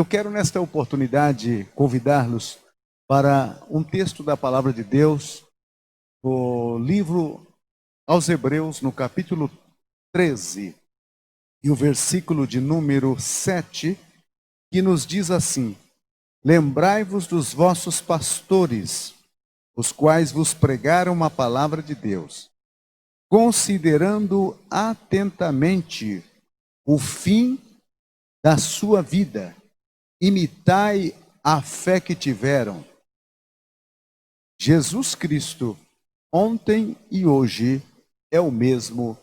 Eu quero nesta oportunidade convidá-los para um texto da Palavra de Deus, o livro aos Hebreus, no capítulo 13, e o versículo de número 7, que nos diz assim: Lembrai-vos dos vossos pastores, os quais vos pregaram a palavra de Deus, considerando atentamente o fim da sua vida, imitai a fé que tiveram. Jesus Cristo, ontem e hoje, é o mesmo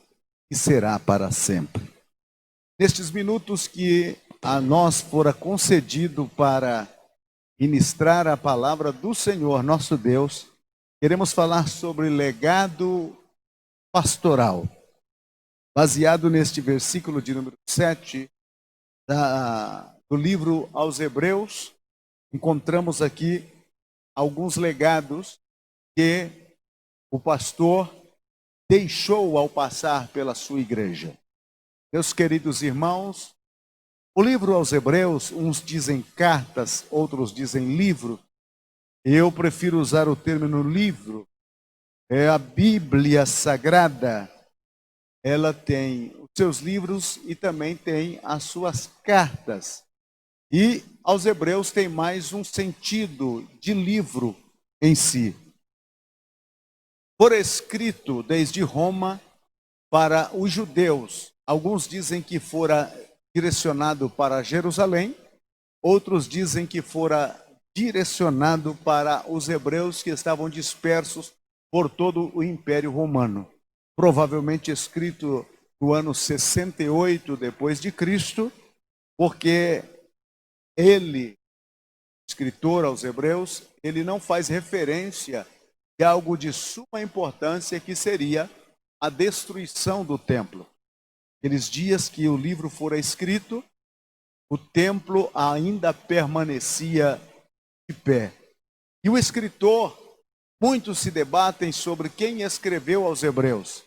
e será para sempre. Nestes minutos que a nós fora concedido para ministrar a palavra do Senhor, nosso Deus, queremos falar sobre legado pastoral. Baseado neste versículo de número 7 do livro aos Hebreus, encontramos aqui alguns legados que o pastor deixou ao passar pela sua igreja. Meus queridos irmãos, o livro aos Hebreus, uns dizem cartas, outros dizem livro. Eu prefiro usar o termo livro. É a Bíblia Sagrada. Ela tem os seus livros e também tem as suas cartas. E aos Hebreus tem mais um sentido de livro em si. Por escrito desde Roma para os judeus. Alguns dizem que fora direcionado para Jerusalém, outros dizem que fora direcionado para os hebreus que estavam dispersos por todo o Império Romano. Provavelmente escrito no ano 68 depois de Cristo, porque ele, escritor aos Hebreus, ele não faz referência a algo de suma importância que seria a destruição do templo. Aqueles dias que o livro fora escrito, o templo ainda permanecia de pé. E o escritor, muitos se debatem sobre quem escreveu aos Hebreus.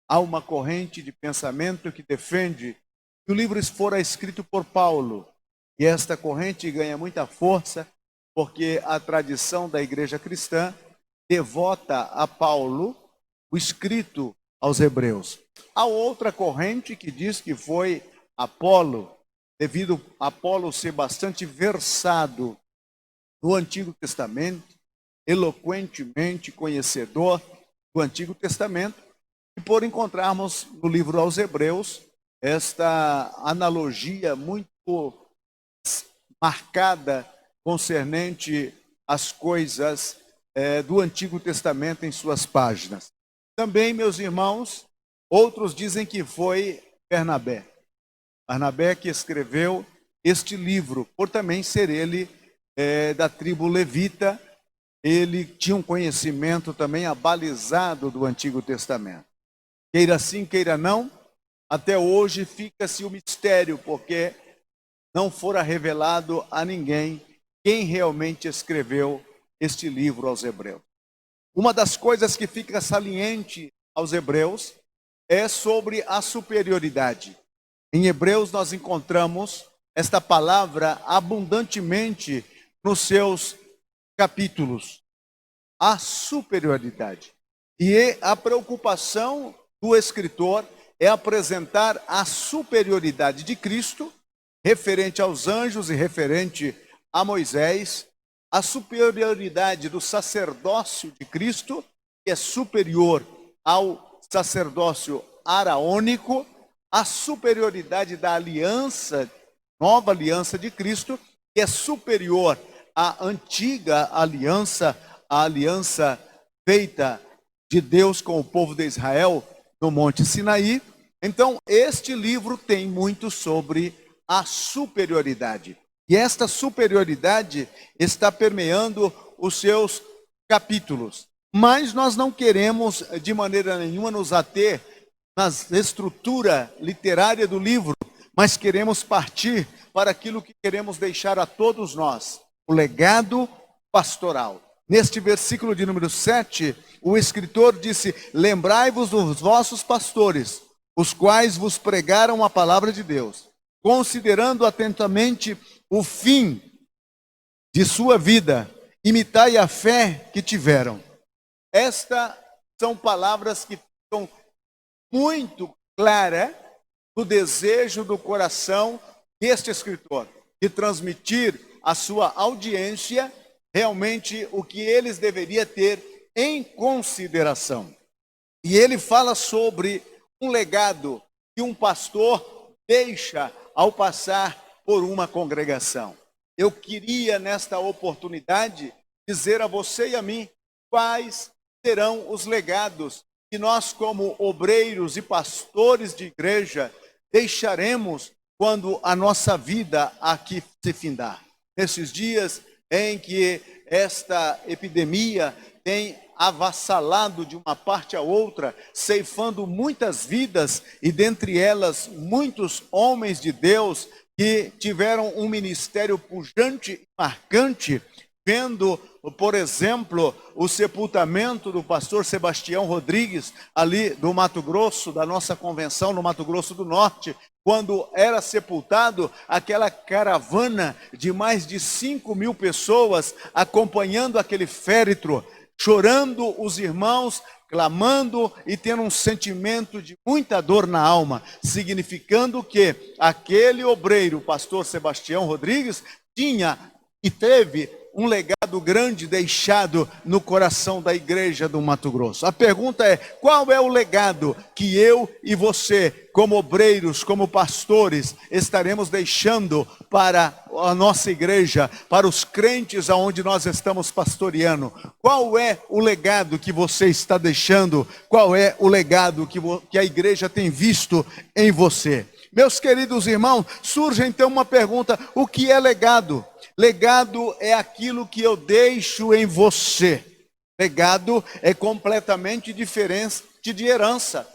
Há uma corrente de pensamento que defende que o livro fora escrito por Paulo. E esta corrente ganha muita força porque a tradição da igreja cristã devota a Paulo o escrito aos Hebreus. Há outra corrente que diz que foi Apolo, devido a Apolo ser bastante versado no Antigo Testamento, eloquentemente conhecedor do Antigo Testamento, e por encontrarmos no livro aos Hebreus esta analogia muito marcada concernente às coisas do Antigo Testamento em suas páginas. Também, meus irmãos, outros dizem que foi Barnabé. Barnabé que escreveu este livro, por também ser ele da tribo levita, ele tinha um conhecimento também abalizado do Antigo Testamento. Queira sim, queira não, até hoje fica-se o mistério, porque não fora revelado a ninguém quem realmente escreveu este livro aos Hebreus. Uma das coisas que fica saliente aos Hebreus é sobre a superioridade. Em Hebreus nós encontramos esta palavra abundantemente nos seus capítulos. A superioridade. E a preocupação do escritor é apresentar a superioridade de Cristo, referente aos anjos e referente a Moisés, a superioridade do sacerdócio de Cristo, que é superior ao sacerdócio araônico, a superioridade da aliança, nova aliança de Cristo, que é superior à antiga aliança, a aliança feita de Deus com o povo de Israel no Monte Sinaí. Então, este livro tem muito sobre a superioridade. E esta superioridade está permeando os seus capítulos. Mas nós não queremos, de maneira nenhuma, nos ater na estrutura literária do livro, mas queremos partir para aquilo que queremos deixar a todos nós, o legado pastoral. Neste versículo de número 7, o escritor disse: Lembrai-vos dos vossos pastores, os quais vos pregaram a palavra de Deus, considerando atentamente o fim de sua vida, imitai a fé que tiveram. Estas são palavras que ficam muito claras no desejo do coração deste escritor, de transmitir à sua audiência realmente o que eles deveriam ter em consideração. E ele fala sobre um legado que um pastor deixa ao passar por uma congregação. Eu queria, nesta oportunidade, dizer a você e a mim quais serão os legados que nós, como obreiros e pastores de igreja, deixaremos quando a nossa vida aqui se findar. Nesses dias em que esta epidemia tem avassalado de uma parte a outra, ceifando muitas vidas, e dentre elas muitos homens de Deus que tiveram um ministério pujante e marcante, vendo, por exemplo, o sepultamento do pastor Sebastião Rodrigues, ali do Mato Grosso, da nossa convenção no Mato Grosso do Norte, quando era sepultado, aquela caravana de mais de 5.000 pessoas acompanhando aquele féretro, chorando os irmãos, clamando e tendo um sentimento de muita dor na alma, significando que aquele obreiro, o pastor Sebastião Rodrigues, tinha e teve um legado grande deixado no coração da igreja do Mato Grosso. A pergunta é: qual é o legado que eu e você, como obreiros, como pastores, estaremos deixando para a nossa igreja, para os crentes aonde nós estamos pastoreando? Qual é o legado que você está deixando? Qual é o legado que a igreja tem visto em você? Meus queridos irmãos, surge então uma pergunta: o que é legado? Legado é aquilo que eu deixo em você. Legado é completamente diferente de herança.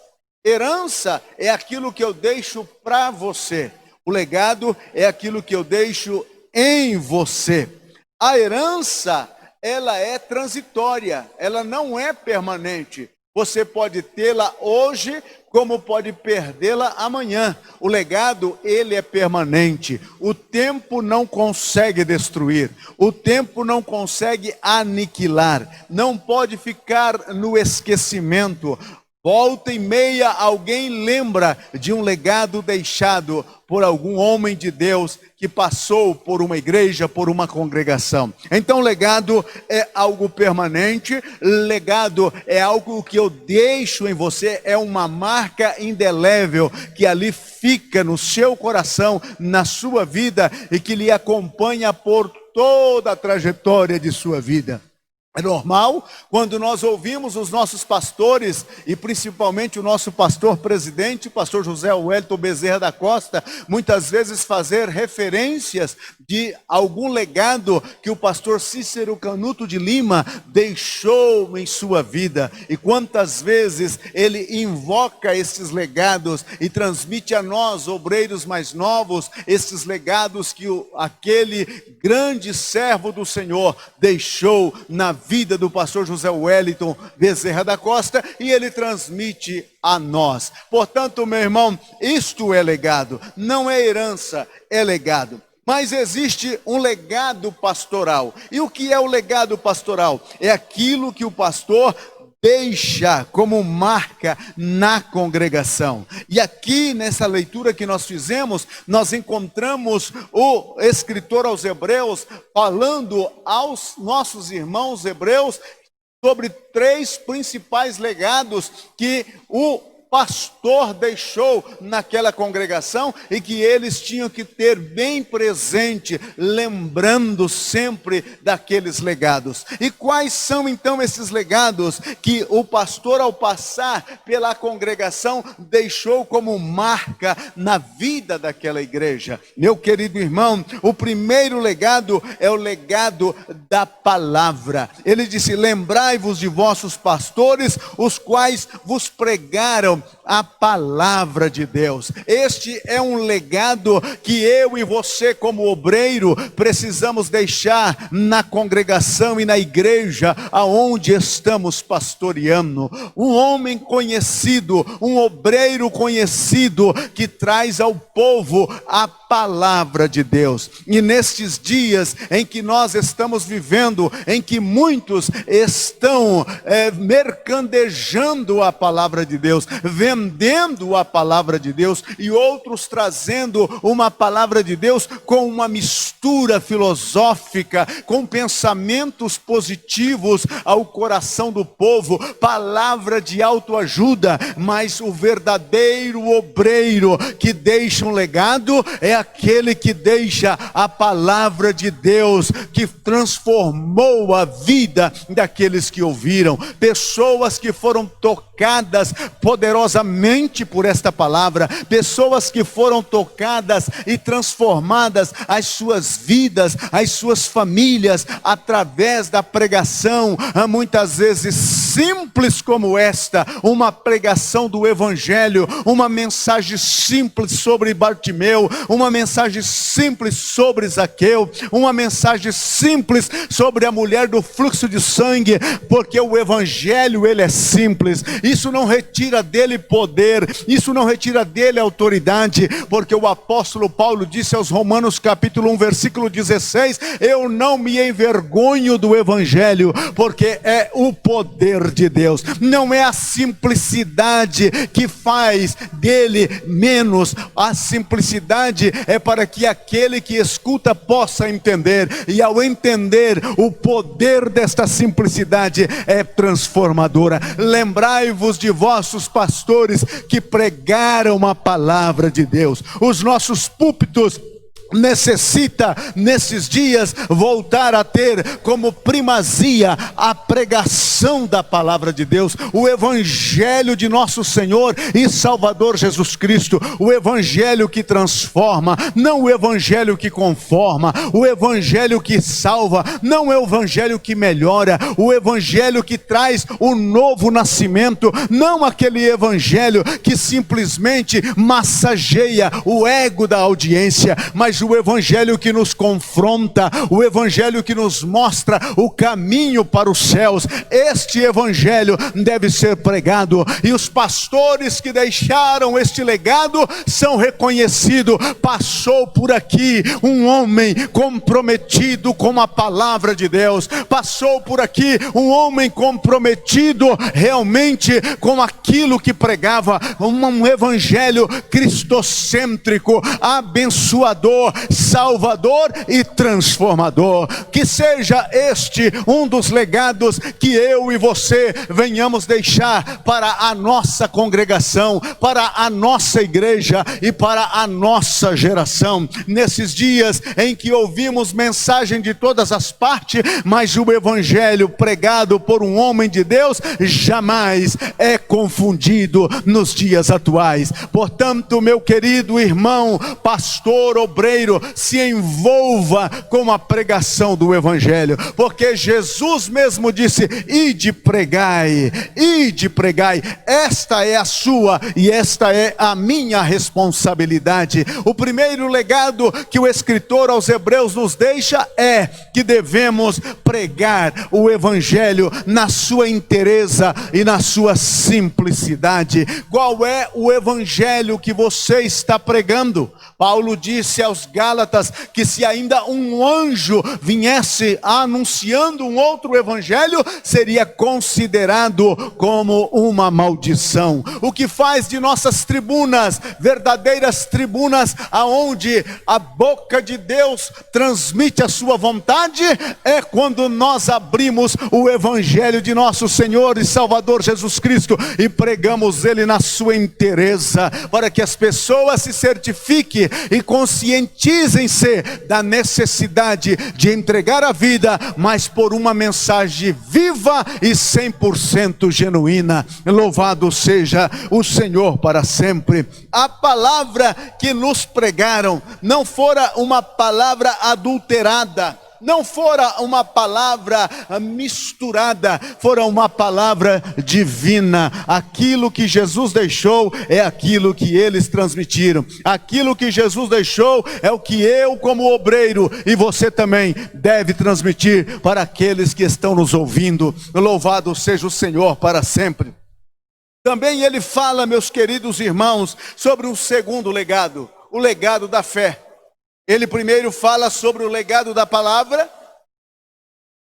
Herança é aquilo que eu deixo para você. O legado é aquilo que eu deixo em você. A herança, ela é transitória, ela não é permanente. Você pode tê-la hoje, como pode perdê-la amanhã. O legado, ele é permanente. O tempo não consegue destruir. O tempo não consegue aniquilar. Não pode ficar no esquecimento. Volta e meia alguém lembra de um legado deixado por algum homem de Deus que passou por uma igreja, por uma congregação. Então legado é algo permanente, legado é algo que eu deixo em você, é uma marca indelével que ali fica no seu coração, na sua vida e que lhe acompanha por toda a trajetória de sua vida. É normal quando nós ouvimos os nossos pastores, e principalmente o nosso pastor presidente, o pastor José Wellington Bezerra da Costa, muitas vezes fazer referências de algum legado que o pastor Cícero Canuto de Lima deixou em sua vida. E quantas vezes ele invoca esses legados e transmite a nós, obreiros mais novos, esses legados que aquele grande servo do Senhor deixou na vida do pastor José Wellington Bezerra da Costa, e ele transmite a nós. Portanto, meu irmão, isto é legado, não é herança, é legado. Mas existe um legado pastoral. E o que é o legado pastoral? É aquilo que o pastor deixa como marca na congregação. E aqui nessa leitura que nós fizemos, nós encontramos o escritor aos Hebreus falando aos nossos irmãos hebreus sobre 3 principais legados que o pastor deixou naquela congregação e que eles tinham que ter bem presente, lembrando sempre daqueles legados. E quais são então esses legados que o pastor, ao passar pela congregação, deixou como marca na vida daquela igreja? Meu querido irmão, o primeiro legado é o legado da palavra. Ele disse: lembrai-vos de vossos pastores, os quais vos pregaram a palavra de Deus. Este é um legado que eu e você, como obreiro, precisamos deixar na congregação e na igreja aonde estamos pastoreando. Um homem conhecido, um obreiro conhecido, que traz ao povo a palavra de Deus. E nestes dias em que nós estamos vivendo, em que muitos estão mercadejando a palavra de Deus, vendendo a palavra de Deus, e outros trazendo uma palavra de Deus com uma mistura filosófica, com pensamentos positivos ao coração do povo, palavra de autoajuda. Mas o verdadeiro obreiro que deixa um legado é aquele que deixa a palavra de Deus, que transformou a vida daqueles que ouviram. Pessoas que foram tocadas poderosamente por esta palavra, pessoas que foram tocadas e transformadas as suas vidas, as suas famílias, através da pregação, muitas vezes simples como esta, uma pregação do Evangelho, uma mensagem simples sobre Bartimeu, uma mensagem simples sobre Zaqueu, uma mensagem simples sobre a mulher do fluxo de sangue, porque o Evangelho, ele é simples. Isso não retira dele poder, isso não retira dele autoridade, porque o apóstolo Paulo disse aos Romanos capítulo 1, versículo 16, eu não me envergonho do Evangelho, porque é o poder de Deus. Não é a simplicidade que faz dele menos, a simplicidade é para que aquele que escuta possa entender, e ao entender, o poder desta simplicidade é transformadora. Lembrai-vos de vossos pastores que pregaram a palavra de Deus. Os nossos púlpitos necessita nesses dias voltar a ter como primazia a pregação da palavra de Deus, o Evangelho de nosso Senhor e Salvador Jesus Cristo, o Evangelho que transforma, não o Evangelho que conforma, o Evangelho que salva, não é o Evangelho que melhora, o Evangelho que traz o novo nascimento, não aquele Evangelho que simplesmente massageia o ego da audiência, mas o Evangelho que nos confronta, o Evangelho que nos mostra o caminho para os céus. Este Evangelho deve ser pregado, e os pastores que deixaram este legado são reconhecidos. Passou por aqui um homem comprometido com a palavra de Deus, passou por aqui um homem comprometido realmente com aquilo que pregava, um Evangelho cristocêntrico, abençoador, salvador e transformador. Que seja este um dos legados que eu e você venhamos deixar para a nossa congregação, para a nossa igreja e para a nossa geração. Nesses dias em que ouvimos mensagem de todas as partes, mas o Evangelho pregado por um homem de Deus jamais é confundido nos dias atuais. Portanto, meu querido irmão, pastor, obreiro, se envolva com a pregação do Evangelho, porque Jesus mesmo disse, ide pregai, ide pregai. Esta é a sua e esta é a minha responsabilidade. O primeiro legado que o escritor aos Hebreus nos deixa é que devemos pregar o Evangelho na sua inteireza e na sua simplicidade. Qual é o Evangelho que você está pregando? Paulo disse aos Gálatas que se ainda um anjo viesse anunciando um outro evangelho, seria considerado como uma maldição. O que faz de nossas tribunas verdadeiras tribunas, aonde a boca de Deus transmite a sua vontade, é quando nós abrimos o evangelho de nosso Senhor e Salvador Jesus Cristo e pregamos ele na sua inteireza, para que as pessoas se certifiquem e conscientizem-se da necessidade de entregar a vida, mas por uma mensagem viva e 100% genuína. Louvado seja o Senhor para sempre. A palavra que nos pregaram não fora uma palavra adulterada, não fora uma palavra misturada, fora uma palavra divina. Aquilo que Jesus deixou é aquilo que eles transmitiram. Aquilo que Jesus deixou é o que eu, como obreiro, e você também deve transmitir para aqueles que estão nos ouvindo. Louvado seja o Senhor para sempre. Também ele fala, meus queridos irmãos, sobre um segundo legado, o legado da fé. Ele primeiro fala sobre o legado da palavra,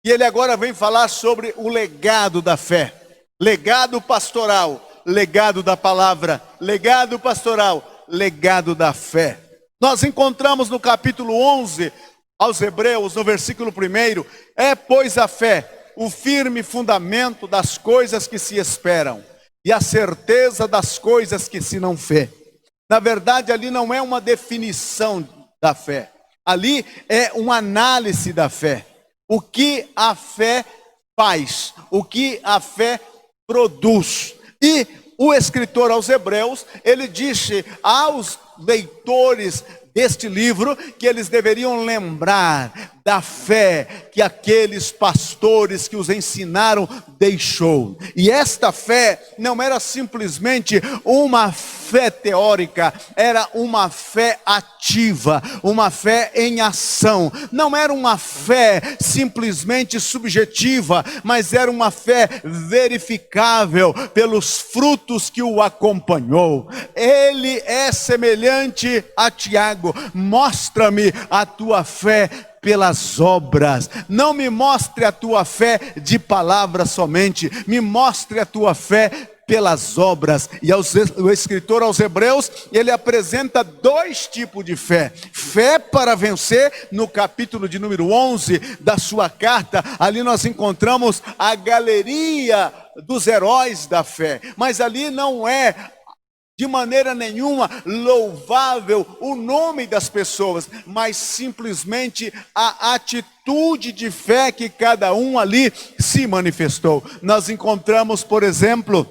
e ele agora vem falar sobre o legado da fé. Legado pastoral, legado da palavra, legado pastoral, legado da fé. Nós encontramos no capítulo 11, aos Hebreus, no versículo 1, pois a fé, o firme fundamento das coisas que se esperam, e a certeza das coisas que se não vê. Na verdade, ali não é uma definição da fé. Ali é uma análise da fé. O que a fé faz, o que a fé produz. E o escritor aos Hebreus, ele disse aos leitores deste livro que eles deveriam lembrar da fé que aqueles pastores que os ensinaram deixou. E esta fé não era simplesmente uma fé teórica, era uma fé ativa, uma fé em ação. Não era uma fé simplesmente subjetiva, mas era uma fé verificável pelos frutos que o acompanhou. Ele é semelhante a Tiago: mostra-me a tua fé pelas obras. Não me mostre a tua fé de palavras somente, me mostre a tua fé pelas obras. E o escritor aos Hebreus, ele apresenta dois tipos de fé. Fé para vencer, no capítulo de número 11 da sua carta, ali nós encontramos a galeria dos heróis da fé. Mas ali não é de maneira nenhuma louvável o nome das pessoas, mas simplesmente a atitude de fé que cada um ali se manifestou. Nós encontramos, por exemplo,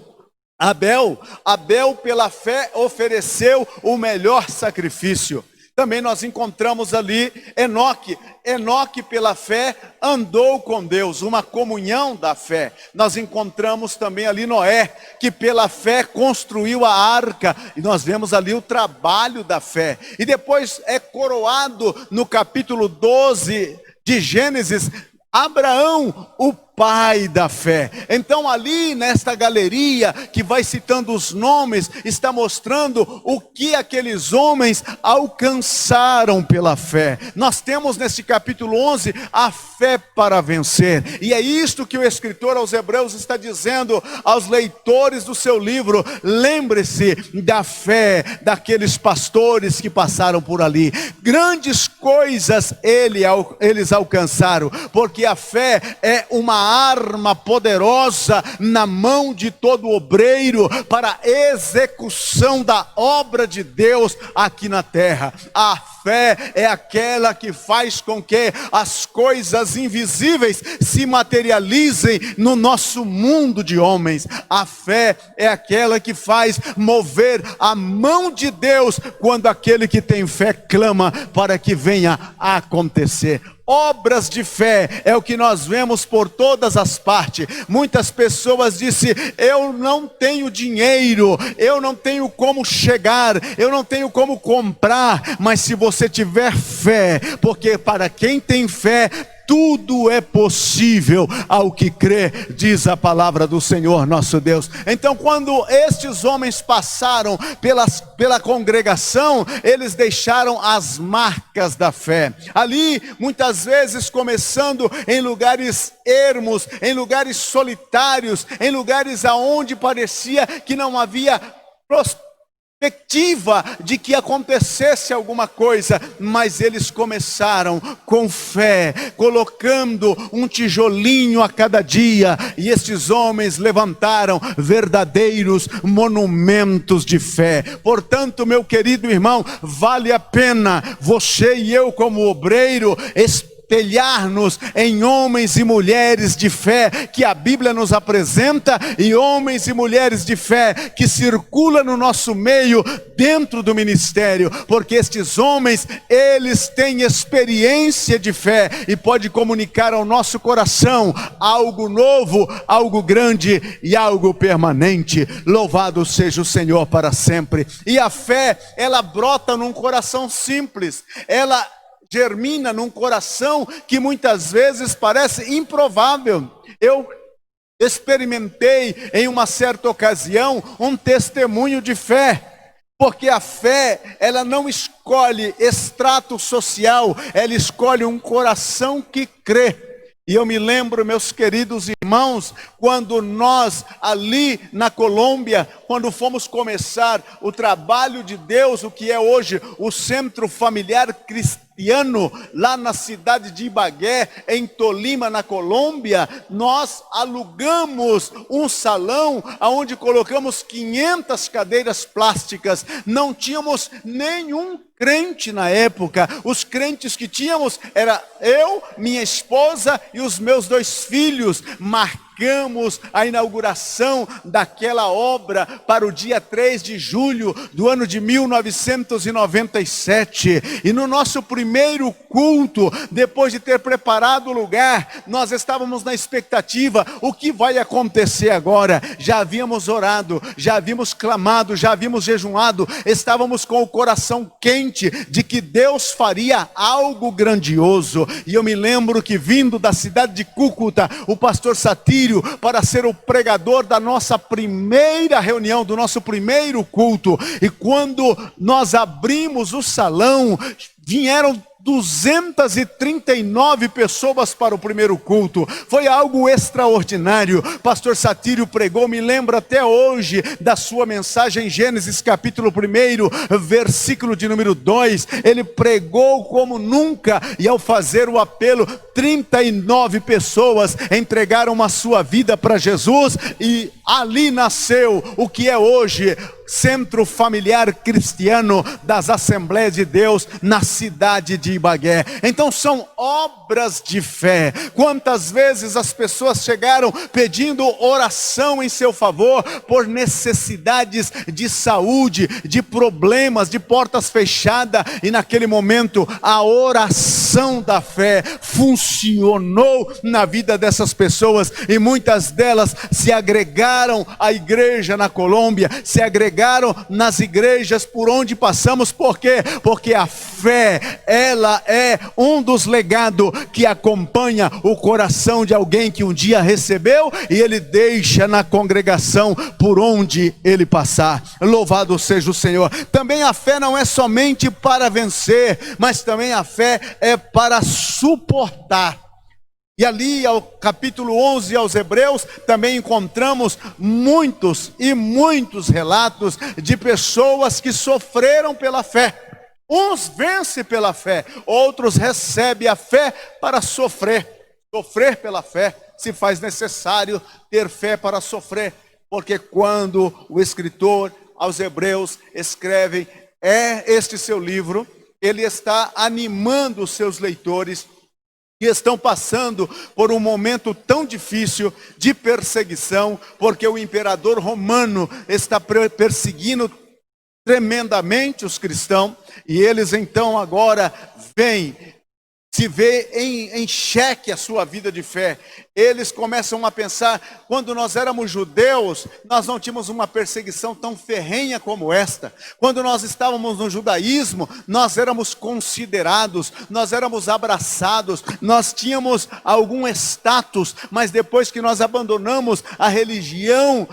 Abel pela fé ofereceu o melhor sacrifício. Também nós encontramos ali Enoque pela fé andou com Deus, uma comunhão da fé. Nós encontramos também ali Noé, que pela fé construiu a arca, e nós vemos ali o trabalho da fé. E depois é coroado no capítulo 12 de Gênesis, Abraão, o pai da fé. Então ali nesta galeria que vai citando os nomes, está mostrando o que aqueles homens alcançaram pela fé. Nós temos neste capítulo 11 a fé para vencer, e é isto que o escritor aos Hebreus está dizendo aos leitores do seu livro: lembre-se da fé daqueles pastores que passaram por ali. Grandes coisas eles alcançaram, porque a fé é uma arma poderosa na mão de todo obreiro para a execução da obra de Deus aqui na terra. A fé é aquela que faz com que as coisas invisíveis se materializem no nosso mundo de homens. A fé é aquela que faz mover a mão de Deus quando aquele que tem fé clama para que venha a acontecer. Obras de fé é o que nós vemos por todas as partes. Muitas pessoas dizem: eu não tenho dinheiro, eu não tenho como chegar, eu não tenho como comprar. Mas se você tiver fé, porque para quem tem fé, tudo é possível ao que crê, diz a palavra do Senhor nosso Deus. Então, quando estes homens passaram pela congregação, eles deixaram as marcas da fé. Ali, muitas vezes, começando em lugares ermos, em lugares solitários, em lugares aonde parecia que não havia prosperidade, perspectiva de que acontecesse alguma coisa, mas eles começaram com fé, colocando um tijolinho a cada dia, e estes homens levantaram verdadeiros monumentos de fé. Portanto, meu querido irmão, vale a pena você e eu, como obreiro, espelhar-nos em homens e mulheres de fé que a Bíblia nos apresenta e homens e mulheres de fé que circulam no nosso meio dentro do ministério, porque estes homens, eles têm experiência de fé e pode comunicar ao nosso coração algo novo, algo grande e algo permanente. Louvado seja o Senhor para sempre. E a fé, ela brota num coração simples, ela germina num coração que muitas vezes parece improvável. Eu experimentei em uma certa ocasião um testemunho de fé, porque a fé, ela não escolhe extrato social, ela escolhe um coração que crê. E eu me lembro, meus queridos irmãos, quando nós ali na Colômbia, quando fomos começar o trabalho de Deus, o que é hoje o Centro Familiar Cristiano, lá na cidade de Ibagué, em Tolima, na Colômbia, nós alugamos um salão onde colocamos 500 cadeiras plásticas. Não tínhamos nenhum crente na época. Os crentes que tínhamos era eu, minha esposa e os meus 2 filhos. Marcamos a inauguração daquela obra para o dia 3 de julho do ano de 1997. E no nosso primeiro culto, depois de ter preparado o lugar, nós estávamos na expectativa, o que vai acontecer agora? Já havíamos orado, já havíamos clamado, já havíamos jejuado, estávamos com o coração quente de que Deus faria algo grandioso. E eu me lembro que, vindo da cidade de Cúcuta, o pastor Satírio, para ser o pregador da nossa primeira reunião, do nosso primeiro culto, e quando nós abrimos o salão, vieram 239 pessoas para o primeiro culto. Foi algo extraordinário. Pastor Satírio pregou, me lembro até hoje da sua mensagem em Gênesis capítulo 1, versículo de número 2. Ele pregou como nunca, e ao fazer o apelo, 39 pessoas entregaram a sua vida para Jesus, e ali nasceu o que é hoje Centro Familiar Cristiano das Assembleias de Deus na cidade de Ibagué. Então são obras de fé. Quantas vezes as pessoas chegaram pedindo oração em seu favor por necessidades de saúde, de problemas, de portas fechadas, e naquele momento a oração da fé funcionou na vida dessas pessoas, e muitas delas se agregaram à igreja na Colômbia, se agregaram nas igrejas por onde passamos. Por quê? Porque a fé, ela é um dos legados que acompanha o coração de alguém que um dia recebeu, e ele deixa na congregação por onde ele passar. Louvado seja o Senhor. Também a fé não é somente para vencer, mas também a fé é para suportar. E ali ao capítulo 11 aos Hebreus, também encontramos muitos e muitos relatos de pessoas que sofreram pela fé. Uns vencem pela fé, outros recebem a fé para sofrer. Sofrer pela fé, se faz necessário ter fé para sofrer, porque quando o escritor aos Hebreus escreve este seu livro, ele está animando os seus leitores que estão passando por um momento tão difícil de perseguição, porque o imperador romano está perseguindo tremendamente os cristãos, e eles então agora se vê em xeque a sua vida de fé. Eles começam a pensar, quando nós éramos judeus, nós não tínhamos uma perseguição tão ferrenha como esta. Quando nós estávamos no judaísmo, nós éramos considerados, nós éramos abraçados, nós tínhamos algum status, mas depois que nós abandonamos a religião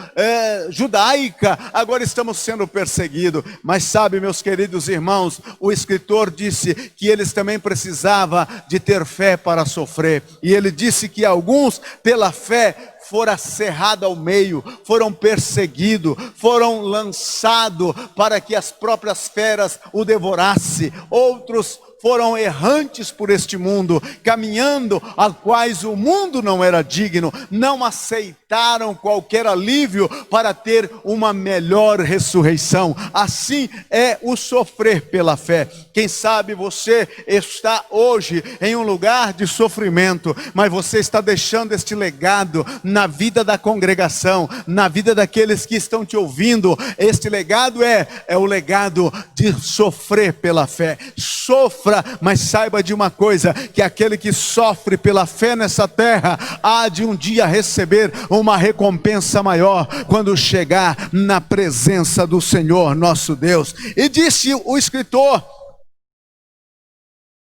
judaica, agora estamos sendo perseguidos. Mas sabe, meus queridos irmãos, o escritor disse que eles também precisavam de ter fé para sofrer. E ele disse que alguns, pela fé, fora cerrado ao meio, foram perseguidos, foram lançados para que as próprias feras o devorassem. Outros foram errantes por este mundo, caminhando a quais o mundo não era digno, não aceitaram qualquer alívio para ter uma melhor ressurreição. Assim é o sofrer pela fé. Quem sabe você está hoje em um lugar de sofrimento, mas você está deixando este legado na vida da congregação, na vida daqueles que estão te ouvindo. Este legado é o legado de sofrer pela fé. Sofra, mas saiba de uma coisa, que aquele que sofre pela fé nessa terra, há de um dia receber uma recompensa maior, quando chegar na presença do Senhor nosso Deus. E disse o escritor,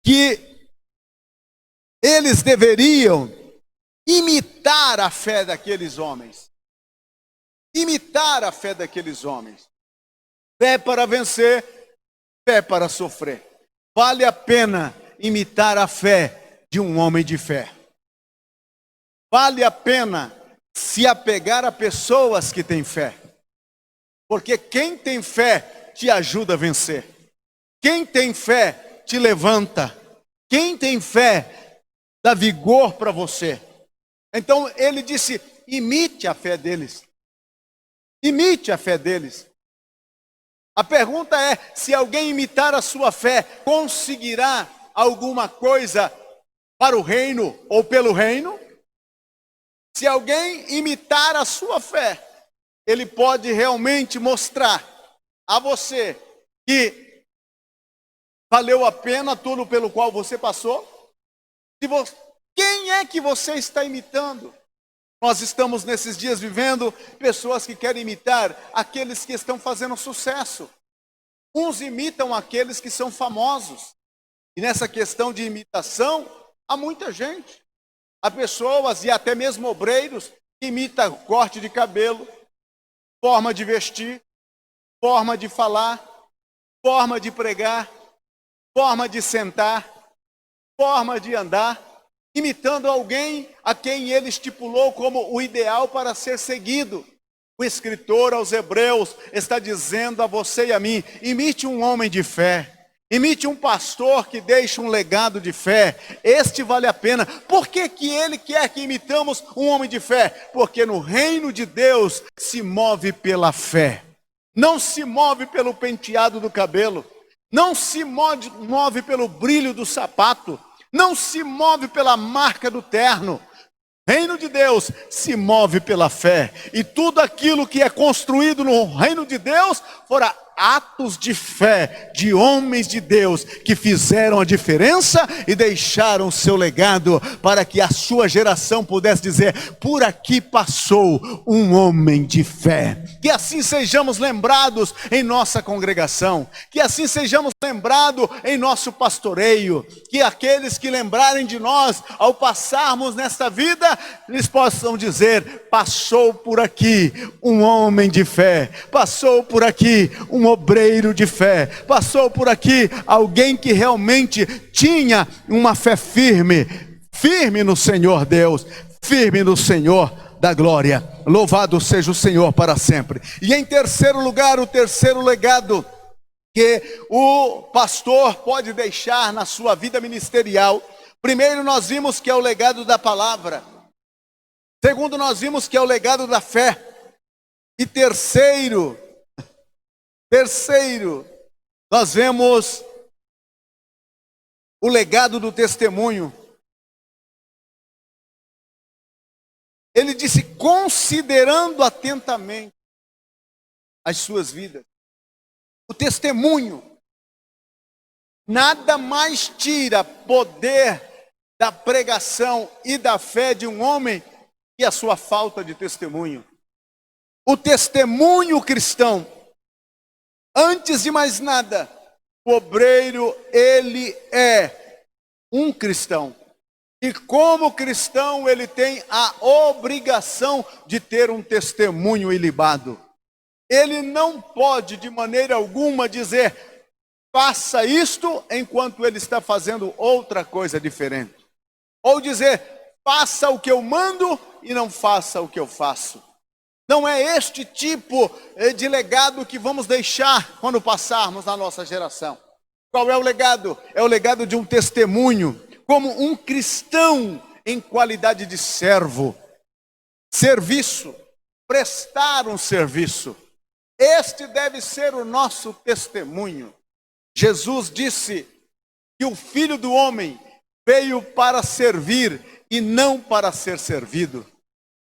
que eles deveriam imitar a fé daqueles homens. Imitar a fé daqueles homens. Fé para vencer, fé para sofrer. Vale a pena imitar a fé de um homem de fé. Vale a pena se apegar a pessoas que têm fé. Porque quem tem fé te ajuda a vencer. Quem tem fé te levanta. Quem tem fé dá vigor para você. Então ele disse, imite a fé deles. Imite a fé deles. A pergunta é, se alguém imitar a sua fé, conseguirá alguma coisa para o reino ou pelo reino? Se alguém imitar a sua fé, ele pode realmente mostrar a você que valeu a pena tudo pelo qual você passou? Quem é que você está imitando? Nós estamos nesses dias vivendo pessoas que querem imitar aqueles que estão fazendo sucesso. Uns imitam aqueles que são famosos. E nessa questão de imitação, há muita gente. Há pessoas e até mesmo obreiros que imitam corte de cabelo, forma de vestir, forma de falar, forma de pregar, forma de sentar, forma de andar, imitando alguém a quem ele estipulou como o ideal para ser seguido. O escritor aos Hebreus está dizendo a você e a mim, imite um homem de fé, imite um pastor que deixa um legado de fé, este vale a pena. Por que ele quer que imitamos um homem de fé? Porque no reino de Deus se move pela fé, não se move pelo penteado do cabelo, não se move pelo brilho do sapato, não se move pela marca do terno. Reino de Deus se move pela fé. E tudo aquilo que é construído no reino de Deus fora atos de fé de homens de Deus que fizeram a diferença e deixaram o seu legado para que a sua geração pudesse dizer, por aqui passou um homem de fé. Que assim sejamos lembrados em nossa congregação, que assim sejamos lembrados em nosso pastoreio, que aqueles que lembrarem de nós ao passarmos nesta vida, eles possam dizer, passou por aqui um homem de fé, passou por aqui um obreiro de fé, passou por aqui alguém que realmente tinha uma fé firme, firme no Senhor Deus, firme no Senhor da glória. Louvado seja o Senhor para sempre. E em terceiro lugar, o terceiro legado que o pastor pode deixar na sua vida ministerial. Primeiro nós vimos que é o legado da palavra. Segundo nós vimos que é o legado da fé. E terceiro, nós vemos o legado do testemunho. Ele disse, considerando atentamente as suas vidas. O testemunho. Nada mais tira poder da pregação e da fé de um homem que a sua falta de testemunho. O testemunho cristão. Antes de mais nada, o obreiro, ele é um cristão. E como cristão, ele tem a obrigação de ter um testemunho ilibado. Ele não pode, de maneira alguma, dizer, faça isto, enquanto ele está fazendo outra coisa diferente. Ou dizer, faça o que eu mando e não faça o que eu faço. Não é este tipo de legado que vamos deixar quando passarmos na nossa geração. Qual é o legado? É o legado de um testemunho, como um cristão em qualidade de servo. Serviço, prestar um serviço. Este deve ser o nosso testemunho. Jesus disse que o Filho do Homem veio para servir e não para ser servido.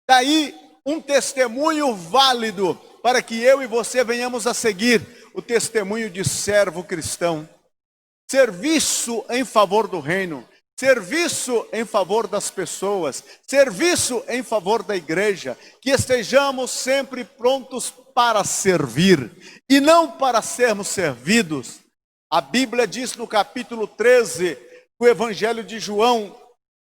Daí um testemunho válido para que eu e você venhamos a seguir o testemunho de servo cristão. Serviço em favor do reino, serviço em favor das pessoas, serviço em favor da igreja, que estejamos sempre prontos para servir e não para sermos servidos. A Bíblia diz no capítulo 13, do Evangelho de João,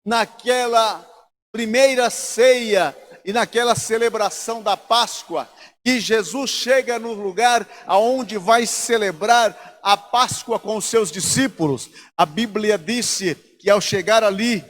naquela primeira ceia e naquela celebração da Páscoa, que Jesus chega no lugar aonde vai celebrar a Páscoa com os seus discípulos. A Bíblia disse que ao chegar ali,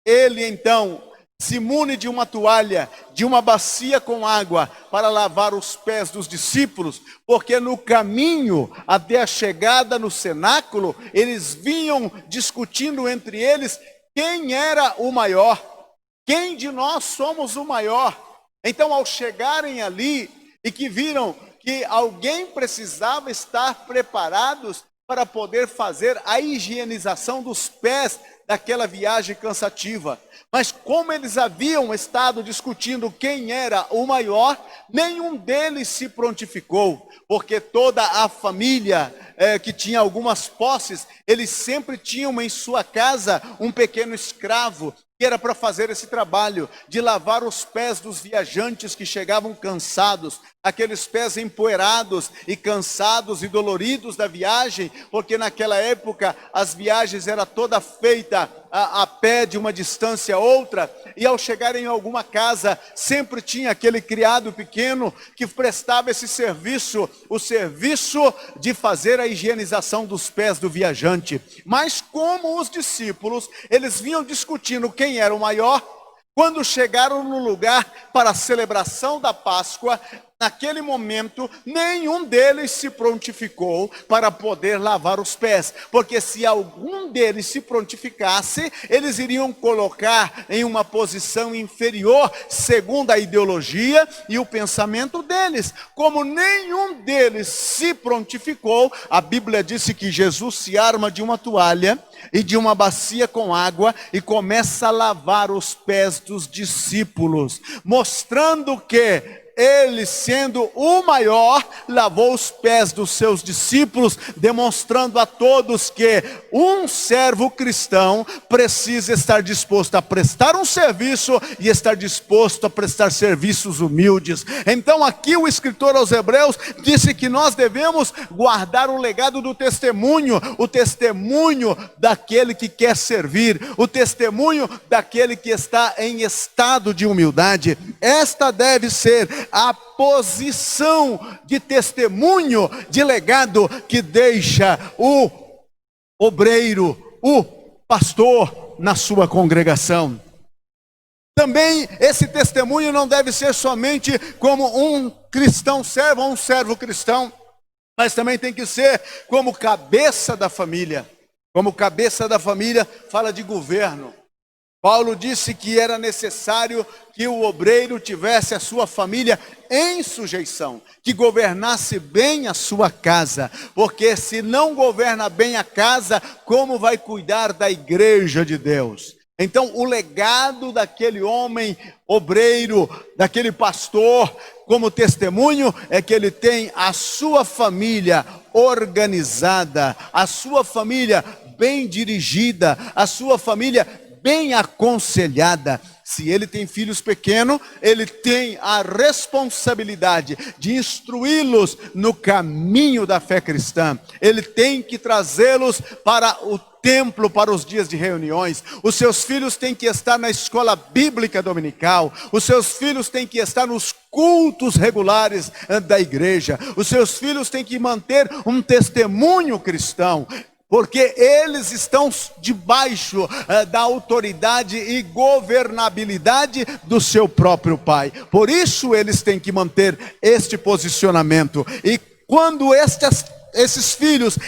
ele então se mune de uma toalha, de uma bacia com água, para lavar os pés dos discípulos, porque no caminho até a chegada no cenáculo, eles vinham discutindo entre eles quem era o maior, quem de nós somos o maior. Então, ao chegarem ali e que viram que alguém precisava estar preparados para poder fazer a higienização dos pés daquela viagem cansativa. Mas como eles haviam estado discutindo quem era o maior, nenhum deles se prontificou, porque toda a família que tinha algumas posses, eles sempre tinham em sua casa um pequeno escravo, que era para fazer esse trabalho de lavar os pés dos viajantes que chegavam cansados, aqueles pés empoeirados e cansados e doloridos da viagem, porque naquela época as viagens eram toda feita a pé de uma distância a outra, e ao chegarem em alguma casa, sempre tinha aquele criado pequeno que prestava esse serviço, o serviço de fazer a higienização dos pés do viajante. Mas como os discípulos, eles vinham discutindo quem era o maior, quando chegaram no lugar para a celebração da Páscoa, naquele momento, nenhum deles se prontificou para poder lavar os pés, porque se algum deles se prontificasse, eles iriam colocar em uma posição inferior, segundo a ideologia e o pensamento deles. Como nenhum deles se prontificou, a Bíblia disse que Jesus se arma de uma toalha e de uma bacia com água e começa a lavar os pés dos discípulos, mostrando que ele, sendo o maior, lavou os pés dos seus discípulos, demonstrando a todos que um servo cristão precisa estar disposto a prestar um serviço e estar disposto a prestar serviços humildes. Então aqui o escritor aos Hebreus disse que nós devemos guardar o legado do testemunho, o testemunho daquele que quer servir, o testemunho daquele que está em estado de humildade. Esta deve ser a posição de testemunho, de legado que deixa o obreiro, o pastor na sua congregação. Também esse testemunho não deve ser somente como um cristão servo ou um servo cristão, mas também tem que ser como cabeça da família. Como cabeça da família, fala de governo. Paulo disse que era necessário que o obreiro tivesse a sua família em sujeição, que governasse bem a sua casa, porque se não governa bem a casa, como vai cuidar da igreja de Deus? Então o legado daquele homem obreiro, daquele pastor, como testemunho, é que ele tem a sua família organizada, a sua família bem dirigida, a sua família bem aconselhada. Se ele tem filhos pequenos, ele tem a responsabilidade de instruí-los no caminho da fé cristã. Ele tem que trazê-los para o templo, para os dias de reuniões. Os seus filhos têm que estar na escola bíblica dominical. Os seus filhos têm que estar nos cultos regulares da igreja. Os seus filhos têm que manter um testemunho cristão. porque eles estão debaixo da autoridade e governabilidade do seu próprio pai. Por isso eles têm que manter este posicionamento. E quando esses filhos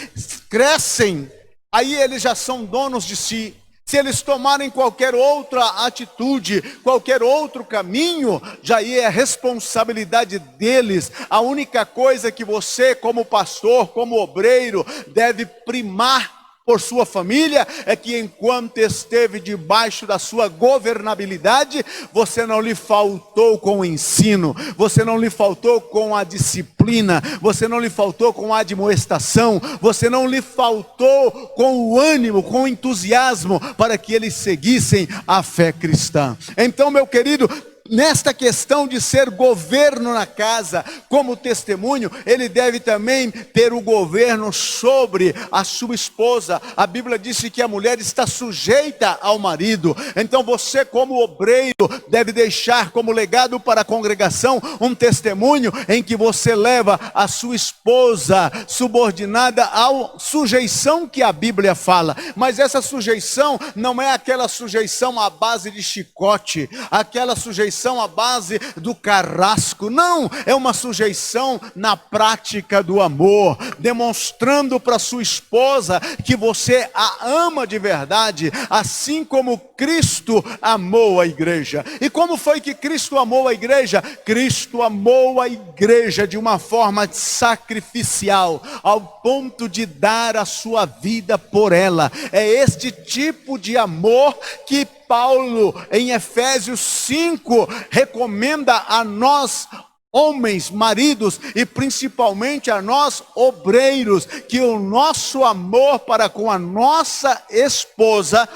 crescem, aí eles já são donos de si. Se eles tomarem qualquer outra atitude, qualquer outro caminho, já é responsabilidade deles. A única coisa que você, como pastor, como obreiro, deve primar por sua família, é que enquanto esteve debaixo da sua governabilidade, você não lhe faltou com o ensino, você não lhe faltou com a disciplina, você não lhe faltou com a admoestação, você não lhe faltou com o ânimo, com o entusiasmo, para que eles seguissem a fé cristã. Então, meu querido, nesta questão de ser governo na casa, como testemunho, ele deve também ter o governo sobre a sua esposa. A Bíblia diz que a mulher está sujeita ao marido. Então você, como obreiro, deve deixar como legado para a congregação um testemunho em que você leva a sua esposa subordinada à sujeição que a Bíblia fala. Mas essa sujeição não é aquela sujeição à base de chicote, aquela sujeição à base do carrasco. Não, é uma sujeição na prática do amor, demonstrando para sua esposa que você a ama de verdade, assim como Cristo amou a igreja. E como foi que Cristo amou a igreja? Cristo amou a igreja de uma forma sacrificial, ao ponto de dar a sua vida por ela. É este tipo de amor que Paulo, em Efésios 5, recomenda a nós, homens, maridos, e principalmente a nós, obreiros, que o nosso amor para com a nossa esposa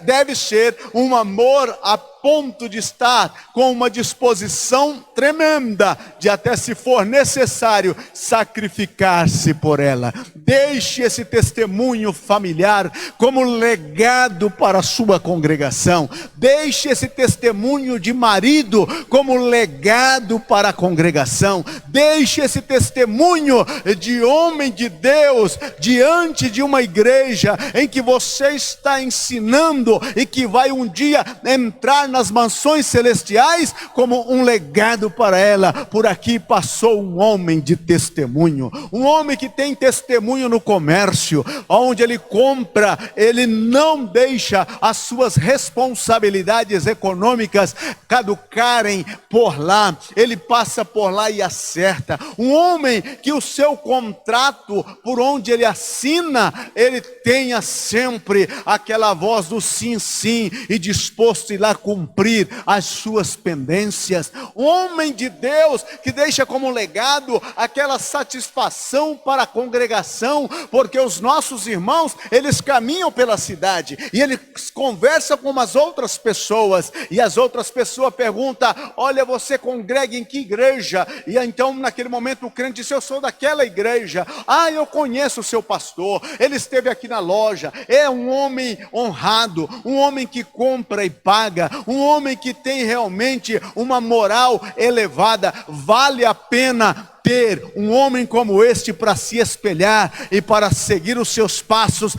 deve ser um amor a ponto de estar com uma disposição tremenda de, até se for necessário, sacrificar-se por ela. Deixe esse testemunho familiar como legado para a sua congregação. Deixe esse testemunho de marido como legado para a congregação. Deixe esse testemunho de homem de Deus diante de uma igreja em que você está ensinando e que vai um dia entrar nas mansões celestiais como um legado para ela. Por aqui passou um homem de testemunho, um homem que tem testemunho no comércio, onde ele compra, ele não deixa as suas responsabilidades econômicas caducarem por lá, ele passa por lá e acerta. Um homem que o seu contrato, por onde ele assina, ele tenha sempre aquela voz do sim, sim, e disposto a ir lá cumprir as suas pendências. Um homem de Deus que deixa como legado aquela satisfação para a congregação, porque os nossos irmãos, eles caminham pela cidade e eles conversam com as outras pessoas, e as outras pessoas perguntam: olha, você congrega em que igreja? E então naquele momento o crente diz: eu sou daquela igreja. Ah, eu conheço o seu pastor, ele esteve aqui na loja. É um homem honrado, um homem que compra e paga, um homem que tem realmente uma moral elevada. Vale a pena ter um homem como este para se espelhar e para seguir os seus passos,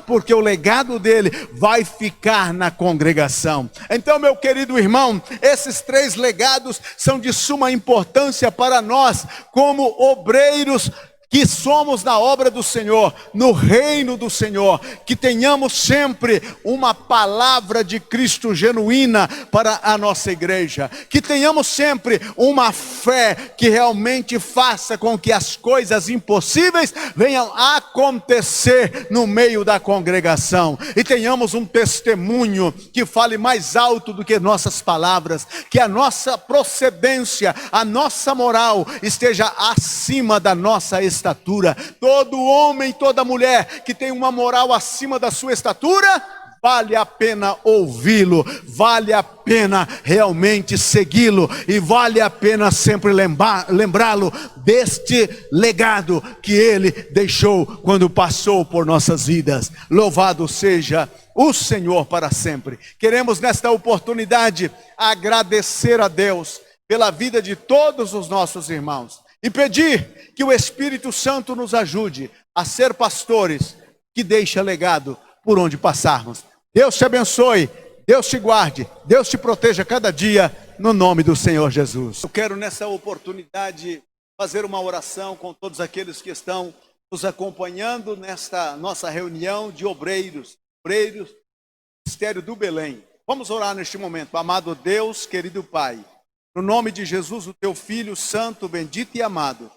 porque o legado dele vai ficar na congregação. Então, meu querido irmão, esses 3 legados são de suma importância para nós, como obreiros que somos na obra do Senhor, no reino do Senhor, que tenhamos sempre uma palavra de Cristo genuína para a nossa igreja, que tenhamos sempre uma fé que realmente faça com que as coisas impossíveis venham a acontecer no meio da congregação, e tenhamos um testemunho que fale mais alto do que nossas palavras, que a nossa procedência, a nossa moral esteja acima da nossa estatura. Todo homem, toda mulher que tem uma moral acima da sua estatura, vale a pena ouvi-lo, vale a pena realmente segui-lo, e vale a pena sempre lembrá-lo deste legado que ele deixou quando passou por nossas vidas. Louvado seja o Senhor para sempre. Queremos nesta oportunidade agradecer a Deus pela vida de todos os nossos irmãos e pedir que o Espírito Santo nos ajude a ser pastores que deixa legado por onde passarmos. Deus te abençoe, Deus te guarde, Deus te proteja cada dia, no nome do Senhor Jesus. Eu quero nessa oportunidade fazer uma oração com todos aqueles que estão nos acompanhando nesta nossa reunião de obreiros do Ministério do Belém. Vamos orar neste momento. Amado Deus, querido Pai, no nome de Jesus, o teu Filho santo, bendito e amado,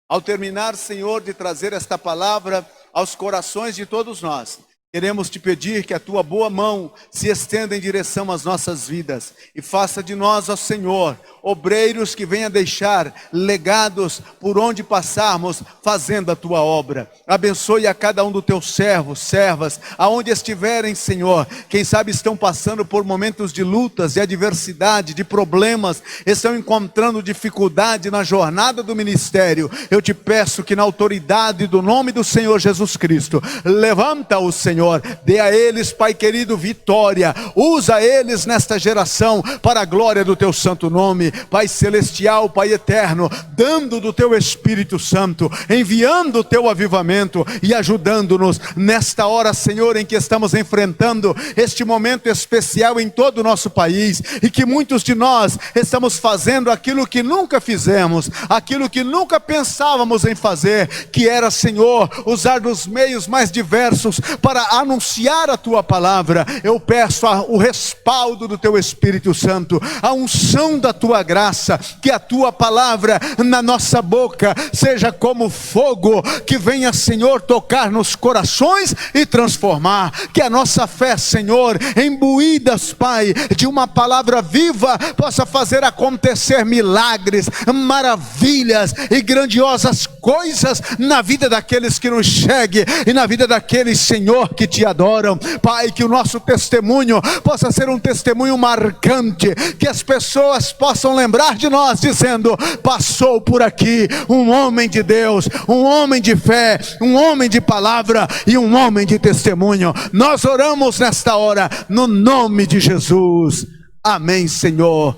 ao terminar, Senhor, de trazer esta palavra aos corações de todos nós, queremos te pedir que a tua boa mão se estenda em direção às nossas vidas e faça de nós, ó Senhor, obreiros que venham deixar legados por onde passarmos fazendo a tua obra. Abençoe a cada um dos teus servos, servas, aonde estiverem, Senhor. Quem sabe estão passando por momentos de lutas, de adversidade, de problemas, estão encontrando dificuldade na jornada do ministério. Eu te peço que na autoridade do nome do Senhor Jesus Cristo, levanta-os, Senhor, dê a eles, Pai querido, vitória. Usa eles nesta geração para a glória do teu santo nome. Pai celestial, Pai eterno, dando do teu Espírito Santo, enviando o teu avivamento e ajudando-nos nesta hora, Senhor, em que estamos enfrentando este momento especial em todo o nosso país, e que muitos de nós estamos fazendo aquilo que nunca fizemos, aquilo que nunca pensávamos em fazer, que era, Senhor, usar dos meios mais diversos para anunciar a tua palavra. Eu peço o respaldo do teu Espírito Santo, a unção da tua graça, que a tua palavra na nossa boca seja como fogo, que venha, Senhor, tocar nos corações e transformar, que a nossa fé, Senhor, imbuídas, Pai, de uma palavra viva, possa fazer acontecer milagres, maravilhas e grandiosas coisas na vida daqueles que nos seguem e na vida daqueles, Senhor, que te adoram. Pai, que o nosso testemunho possa ser um testemunho marcante, que as pessoas possam lembrar de nós, dizendo: passou por aqui um homem de Deus, um homem de fé, um homem de palavra e um homem de testemunho. Nós oramos nesta hora, no nome de Jesus. Amém, Senhor.